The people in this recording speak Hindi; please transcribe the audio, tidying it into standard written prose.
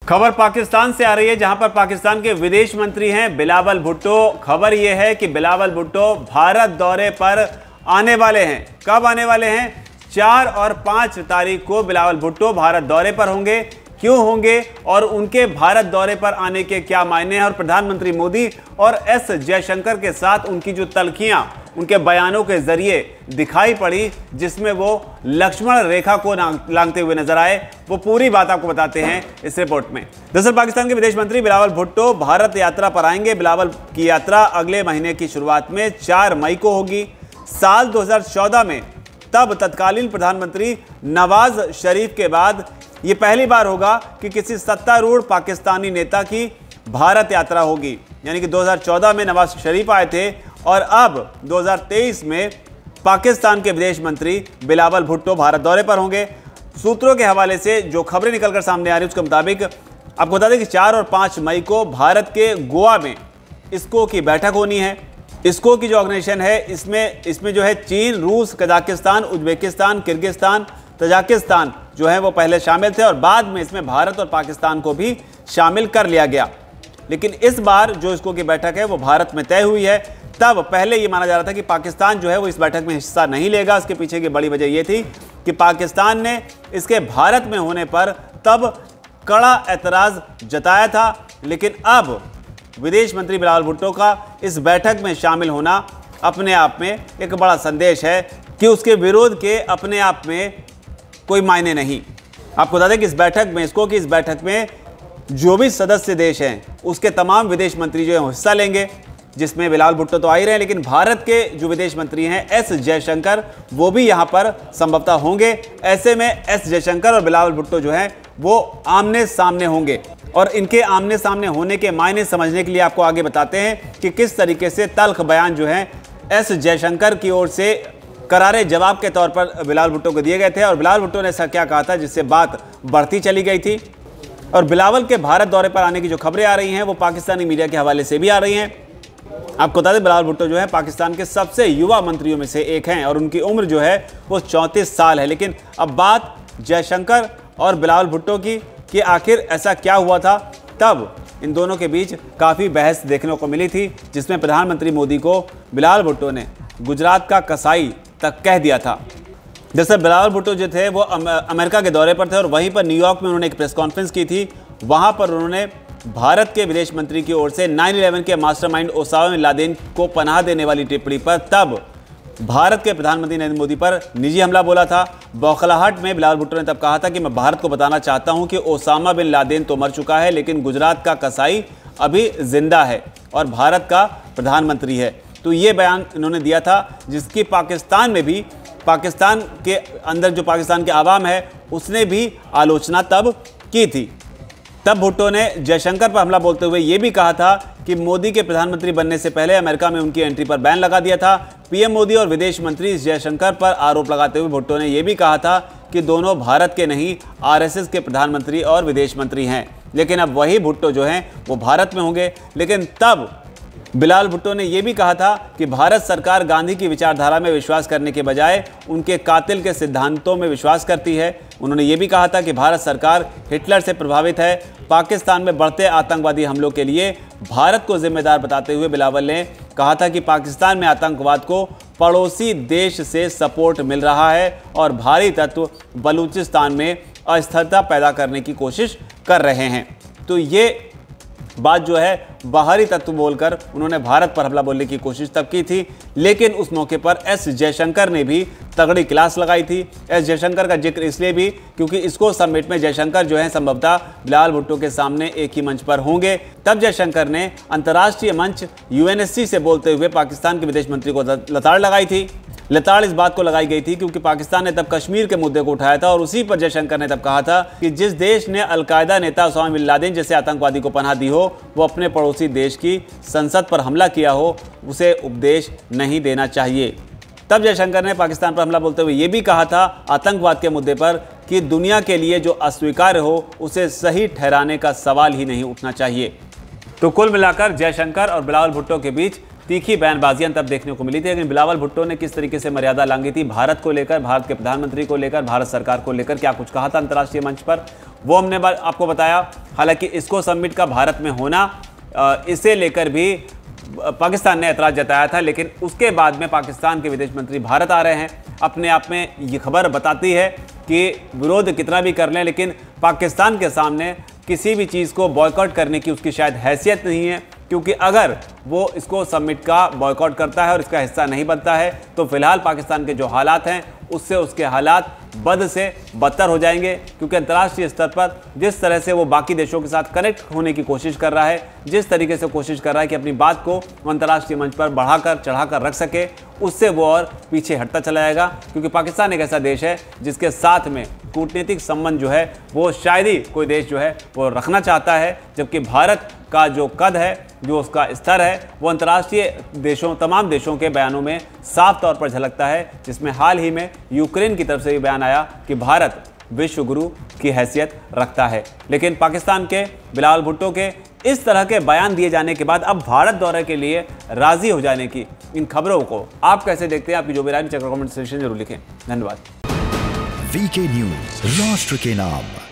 खबर पाकिस्तान से आ रही है, जहां पर पाकिस्तान के विदेश मंत्री हैं बिलावल भुट्टो। खबर यह है कि बिलावल भुट्टो भारत दौरे पर आने वाले हैं। कब आने वाले हैं? 4 और 5 तारीख को बिलावल भुट्टो भारत दौरे पर होंगे। क्यों होंगे और उनके भारत दौरे पर आने के क्या मायने हैं, और प्रधानमंत्री मोदी और एस जयशंकर के साथ उनकी जो तल्खियां उनके बयानों के जरिए दिखाई पड़ी, जिसमें वो लक्ष्मण रेखा को लांघते हुए नजर आए, वो पूरी बात आपको बताते हैं इस रिपोर्ट में। दरअसल पाकिस्तान के विदेश मंत्री बिलावल भुट्टो भारत यात्रा पर आएंगे। बिलावल की यात्रा अगले महीने की शुरुआत में 4 मई को होगी। साल 2014 में तब तत्कालीन प्रधानमंत्री नवाज शरीफ के बाद यह पहली बार होगा कि किसी सत्तारूढ़ पाकिस्तानी नेता की भारत यात्रा होगी। यानी कि 2014 में नवाज शरीफ आए थे और अब 2023 में पाकिस्तान के विदेश मंत्री बिलावल भुट्टो भारत दौरे पर होंगे। सूत्रों के हवाले से जो खबरें निकलकर सामने आ रही हैं उसके मुताबिक आपको बता दें कि 4 और 5 मई को भारत के गोवा में इसको की बैठक होनी है। इसको की जो ऑर्गेनाइजेशन है, इसमें जो है चीन, रूस, कजाकिस्तान, उज्बेकिस्तान, किर्गिस्तान, तजाकिस्तान जो है वो पहले शामिल थे और बाद में इसमें भारत और पाकिस्तान को भी शामिल कर लिया गया। लेकिन इस बार जो इसको की बैठक है वो भारत में तय हुई है। तब पहले ये माना जा रहा था कि पाकिस्तान जो है वो इस बैठक में हिस्सा नहीं लेगा। इसके पीछे की बड़ी वजह ये थी कि पाकिस्तान ने इसके भारत में होने पर तब कड़ा ऐतराज जताया था। लेकिन अब विदेश मंत्री बिलावल भुट्टो का इस बैठक में शामिल होना अपने आप में एक बड़ा संदेश है कि उसके विरोध के अपने आप में कोई मायने नहीं। आपको बता दें कि इस बैठक में जो भी सदस्य देश हैं उसके तमाम विदेश मंत्री जो है हिस्सा लेंगे, जिसमें बिलावल भुट्टो तो आ ही रहे हैं, लेकिन भारत के जो विदेश मंत्री हैं एस जयशंकर वो भी यहां पर संभवतः होंगे। ऐसे में एस जयशंकर और बिलावल भुट्टो जो हैं वो आमने सामने होंगे और इनके आमने सामने होने के मायने समझने के लिए आपको आगे बताते हैं कि किस तरीके से तल्ख बयान जो है एस जयशंकर की ओर से करारे जवाब के तौर पर बिलावल भुट्टो को दिए गए थे और बिलावल भुट्टो ने ऐसा क्या कहा था जिससे बात बढ़ती चली गई थी। और बिलावल के भारत दौरे पर आने की जो खबरें आ रही हैं वो पाकिस्तानी मीडिया के हवाले से भी आ रही हैं। आपको बता दें बिलावल भुट्टो जो है पाकिस्तान के सबसे युवा मंत्रियों में से एक हैं और उनकी उम्र जो है वो 34 साल है। लेकिन अब बात जयशंकर और बिलावल भुट्टो की कि आखिर ऐसा क्या हुआ था। तब इन दोनों के बीच काफ़ी बहस देखने को मिली थी, जिसमें प्रधानमंत्री मोदी को बिलावल भुट्टो ने गुजरात का कसाई तक कह दिया था। दरअसल बिलावल भुट्टो जो थे वो अमेरिका के दौरे पर थे और वहीं पर न्यूयॉर्क में उन्होंने एक प्रेस कॉन्फ्रेंस की थी। वहां पर उन्होंने भारत के विदेश मंत्री की ओर से 9/11 के मास्टरमाइंड ओसामा बिन लादेन को पनाह देने वाली टिप्पणी पर तब भारत के प्रधानमंत्री नरेंद्र मोदी पर निजी हमला बोला था। बौखलाहट में बिलावल भुट्टो ने तब कहा था कि मैं भारत को बताना चाहता हूं कि ओसामा बिन लादेन तो मर चुका है, लेकिन गुजरात का कसाई अभी जिंदा है और भारत का प्रधानमंत्री है। तो ये बयान इन्होंने दिया था, जिसकी पाकिस्तान में भी, पाकिस्तान के अंदर जो पाकिस्तान के आवाम है उसने भी आलोचना तब की थी। तब भुट्टो ने जयशंकर पर हमला बोलते हुए ये भी कहा था कि मोदी के प्रधानमंत्री बनने से पहले अमेरिका में उनकी एंट्री पर बैन लगा दिया था। पीएम मोदी और विदेश मंत्री जयशंकर पर आरोप लगाते हुए भुट्टो ने यह भी कहा था कि दोनों भारत के नहीं आरएसएस के प्रधानमंत्री और विदेश मंत्री हैं। लेकिन अब वही भुट्टो जो हैं वो भारत में होंगे। लेकिन तब बिलावल भुट्टो ने यह भी कहा था कि भारत सरकार गांधी की विचारधारा में विश्वास करने के बजाय उनके कातिल के सिद्धांतों में विश्वास करती है। उन्होंने ये भी कहा था कि भारत सरकार हिटलर से प्रभावित है। पाकिस्तान में बढ़ते आतंकवादी हमलों के लिए भारत को जिम्मेदार बताते हुए बिलावल ने कहा था कि पाकिस्तान में आतंकवाद को पड़ोसी देश से सपोर्ट मिल रहा है और भारी तत्व बलूचिस्तान में अस्थिरता पैदा करने की कोशिश कर रहे हैं। तो ये बात जो है बाहरी तत्व बोलकर उन्होंने भारत पर हमला बोलने की कोशिश तब की थी। लेकिन उस मौके पर एस जयशंकर ने भी तगड़ी क्लास लगाई थी। एस जयशंकर का जिक्र इसलिए भी क्योंकि इसको समिट में जयशंकर जो है संभवतः बिलावल भुट्टो के सामने एक ही मंच पर होंगे। तब जयशंकर ने अंतर्राष्ट्रीय मंच यूएनएससी से बोलते हुए पाकिस्तान के विदेश मंत्री को लताड़ लगाई थी। लताड़ इस बात को लगाई गई थी क्योंकि पाकिस्तान ने तब कश्मीर के मुद्दे को उठाया था और उसी पर जयशंकर ने तब कहा था कि जिस देश ने अलकायदा नेता ओसामा बिन लादेन जैसे आतंकवादी को पनाह दी हो, वो अपने पड़ोसी देश की संसद पर हमला किया हो, उसे उपदेश नहीं देना चाहिए। तब जयशंकर ने पाकिस्तान पर हमला बोलते हुए ये भी कहा था आतंकवाद के मुद्दे पर कि दुनिया के लिए जो अस्वीकार्य हो उसे सही ठहराने का सवाल ही नहीं उठना चाहिए। तो कुल मिलाकर जयशंकर और बिलावल भुट्टो के बीच तीखी बयानबाजियां तब देखने को मिली थी। लेकिन बिलावल भुट्टो ने किस तरीके से मर्यादा लांघी थी भारत को लेकर, भारत के प्रधानमंत्री को लेकर, भारत सरकार को लेकर क्या कुछ कहा था अंतर्राष्ट्रीय मंच पर, वो हमने आपको बताया। हालांकि इसको समिट का भारत में होना, इसे लेकर भी पाकिस्तान ने ऐतराज जताया था, लेकिन उसके बाद में पाकिस्तान के विदेश मंत्री भारत आ रहे हैं। अपने आप में ये खबर बताती है कि विरोध कितना भी कर लें, लेकिन पाकिस्तान के सामने किसी भी चीज़ को बॉयकॉट करने की उसकी शायद हैसियत नहीं है, क्योंकि अगर वो इसको समिट का बॉयकॉट करता है और इसका हिस्सा नहीं बनता है तो फिलहाल पाकिस्तान के जो हालात हैं उससे उसके हालात बद से बदतर हो जाएंगे। क्योंकि अंतर्राष्ट्रीय स्तर पर जिस तरह से वो बाकी देशों के साथ कनेक्ट होने की कोशिश कर रहा है, जिस तरीके से कोशिश कर रहा है कि अपनी बात को अंतर्राष्ट्रीय मंच पर बढ़ाकर चढ़ाकर रख सके, उससे वो और पीछे हटता चला जाएगा। क्योंकि पाकिस्तान एक ऐसा देश है जिसके साथ में कूटनीतिक संबंध जो है वो शायद ही कोई देश जो है वो रखना चाहता है, जबकि भारत का जो कद है, जो उसका स्तर है, वो अंतर्राष्ट्रीय देशों, तमाम देशों के बयानों में साफ तौर पर झलकता है। जिसमें हाल ही में यूक्रेन की तरफ से भी बयान आया कि भारत विश्व गुरु की हैसियत रखता है। लेकिन पाकिस्तान के बिलावल भुट्टो के इस तरह के बयान दिए जाने के बाद अब भारत दौरे के लिए राजी हो जाने की इन खबरों को आप कैसे देखते हैं? आपकी जो भी राय नीचे कमेंट सेक्शन जरूर लिखें। धन्यवाद। वीके न्यूज, राष्ट्र के नाम।